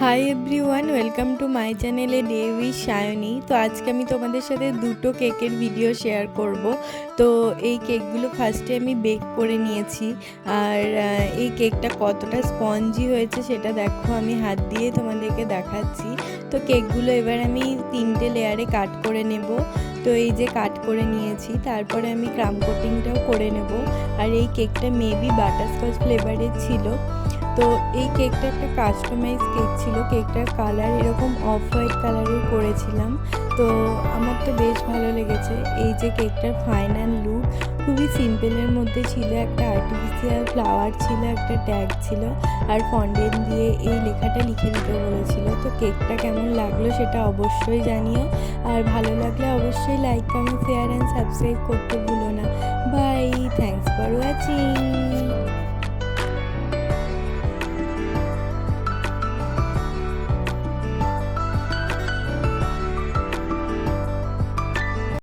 Hi everyone, welcome to my চ্যানেলে day with Sayani. তো আজকে আমি তোমাদের সাথে দুটো কেকের ভিডিও শেয়ার করব। তো এই কেকগুলো ফার্স্টে আমি বেক করে নিয়েছি। আর এই কেকটা কতটা স্পঞ্জি হয়েছে সেটা দেখো, আমি হাত দিয়ে তোমাদেরকে দেখাচ্ছি। তো কেকগুলো এবার আমি 3টে লেয়ারে কাট করে নেব। তো এই যে কাট করে নিয়েছি, তারপরে আমি ক্রাম কোটিংটাও করে নেব। আর এই কেকটা মেবি বাটারস্কচ ফ্লেভারের ছিল। তো এই কেকটা একটা কাস্টমাইজ কেক ছিল। কেকটার কালার এরকম অফ হোয়াইট কালারের করেছিলাম। তো আমার তো বেশ ভালো লেগেছে। এই যে কেকটার ফাইনাল লুক খুবই সিম্পলের মধ্যে ছিল। একটা আর্টিফিশিয়াল ফ্লাওয়ার ছিল, একটা ট্যাগ ছিল, আর ফন্ডেন্ট দিয়ে এই লেখাটা লিখে দিতে বলেছিল। তো কেকটা কেমন লাগলো সেটা অবশ্যই জানিও। আর ভালো লাগলে অবশ্যই like, comment, share and subscribe করতে ভুলো না। Bye, thanks for watching.